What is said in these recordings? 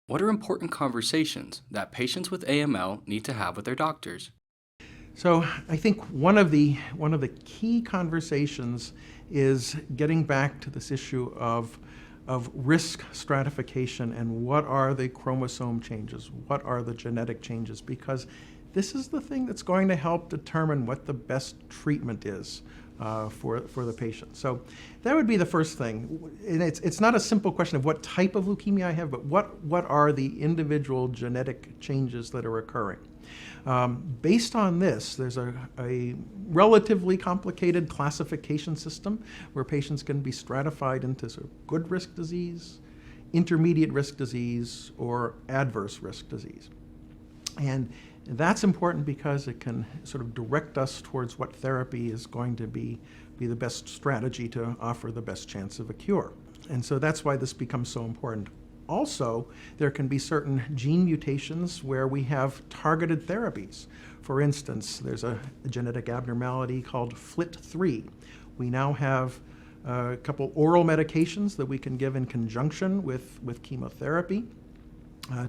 What are important conversations that patients with AML need to have with their doctors? So I think one of the key conversations is getting back to this issue of risk stratification and what are the chromosome changes, what are the genetic changes, because this is the thing that's going to help determine what the best treatment is for the patient. So that would be the first thing. And it's not a simple question of what type of leukemia I have, but what are the individual genetic changes that are occurring. Based on this, there's a relatively complicated classification system where patients can be stratified into sort of good risk disease, intermediate risk disease, or adverse risk disease. And that's important because it can sort of direct us towards what therapy is going to be the best strategy to offer the best chance of a cure. And so that's why this becomes so important. Also, there can be certain gene mutations where we have targeted therapies. For instance, there's a genetic abnormality called FLT3. We now have a couple oral medications that we can give in conjunction with chemotherapy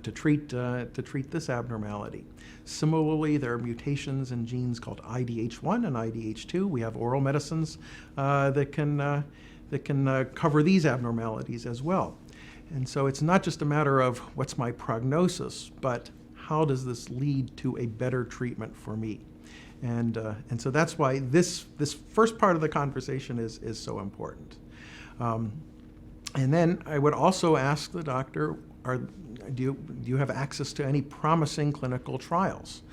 to treat this abnormality. Similarly, there are mutations in genes called IDH1 and IDH2. We have oral medicines that can cover these abnormalities as well. And so it's not just a matter of what's my prognosis, but how does this lead to a better treatment for me? And so that's why this first part of the conversation is so important. And then I would also ask the doctor, do you have access to any promising clinical trials?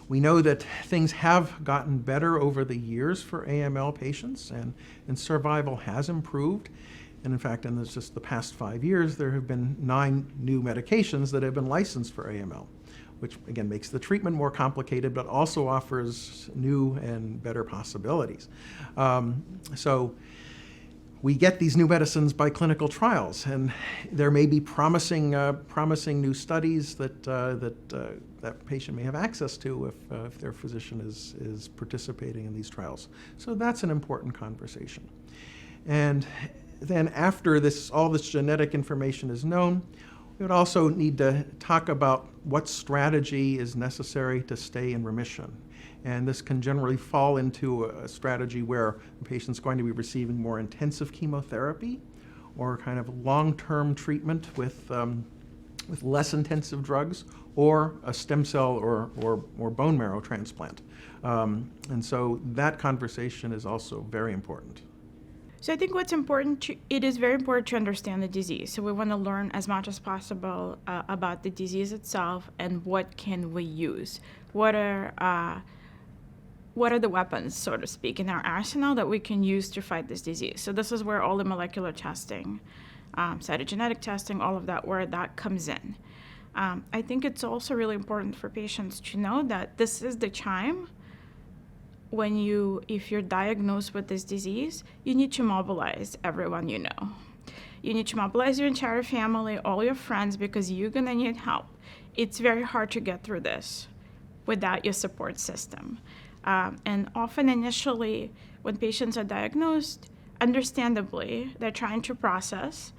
We know that things have gotten better over the years for AML patients, and survival has improved. And in fact, in just the past 5 years, there have been 9 new medications that have been licensed for AML, which again makes the treatment more complicated, but also offers new and better possibilities. So we get these new medicines by clinical trials, and there may be promising new studies that patient may have access to if their physician is participating in these trials. So that's an important conversation. And then after all this genetic information is known, we would also need to talk about what strategy is necessary to stay in remission. And this can generally fall into a strategy where the patient's going to be receiving more intensive chemotherapy or kind of long-term treatment with less intensive drugs, or a stem cell or bone marrow transplant. And so that conversation is also very important. So I think it is very important to understand the disease. So we want to learn as much as possible about the disease itself and what can we use. What are the weapons, so to speak, in our arsenal that we can use to fight this disease? So this is where all the molecular testing, cytogenetic testing, all of that, where that comes in. I think it's also really important for patients to know that this is the time when if you're diagnosed with this disease, you need to mobilize everyone you know. You need to mobilize your entire family, all your friends, because you're gonna need help. It's very hard to get through this without your support system. And often initially, when patients are diagnosed, understandably, they're trying to process.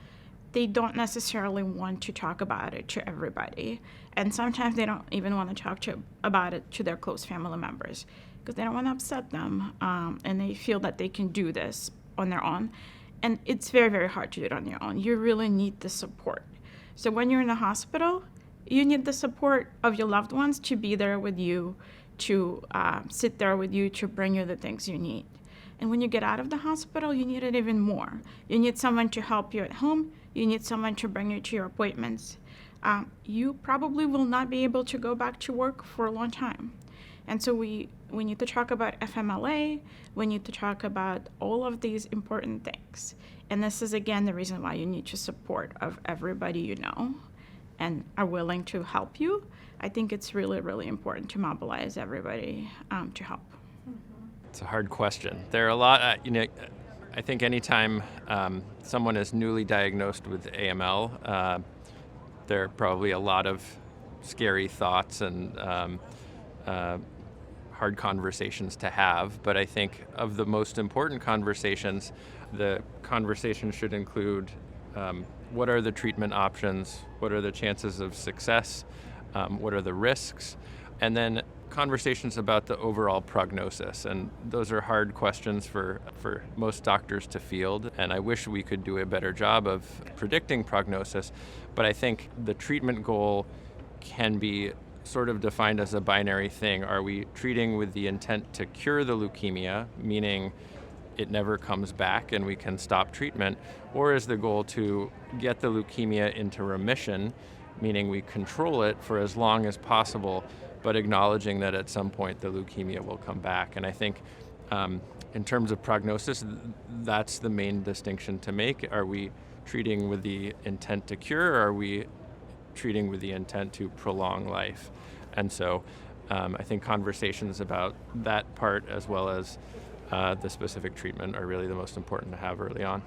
They don't necessarily want to talk about it to everybody. And sometimes they don't even want to talk about it to their close family members, because they don't want to upset them, and they feel that they can do this on their own. And it's very, very hard to do it on your own. You really need the support. So when you're in the hospital, you need the support of your loved ones to be there with you, to sit there with you, to bring you the things you need. And when you get out of the hospital, you need it even more. You need someone to help you at home. You need someone to bring you to your appointments. You probably will not be able to go back to work for a long time. And so we need to talk about FMLA. We need to talk about all of these important things. And this is, again, the reason why you need your support of everybody you know and are willing to help you. I think it's really, really important to mobilize everybody to help. It's a hard question. There are a lot, I think anytime someone is newly diagnosed with AML, there are probably a lot of scary thoughts and hard conversations to have. But I think of the most important conversations, the conversation should include what are the treatment options, what are the chances of success, what are the risks, and then conversations about the overall prognosis. And those are hard questions for most doctors to field, and I wish we could do a better job of predicting prognosis, but I think the treatment goal can be sort of defined as a binary thing. Are we treating with the intent to cure the leukemia, meaning it never comes back and we can stop treatment, or is the goal to get the leukemia into remission, meaning we control it for as long as possible, but acknowledging that at some point the leukemia will come back? And I think in terms of prognosis, that's the main distinction to make. Are we treating with the intent to cure, or are we treating with the intent to prolong life? And so I think conversations about that part, as well as the specific treatment, are really the most important to have early on.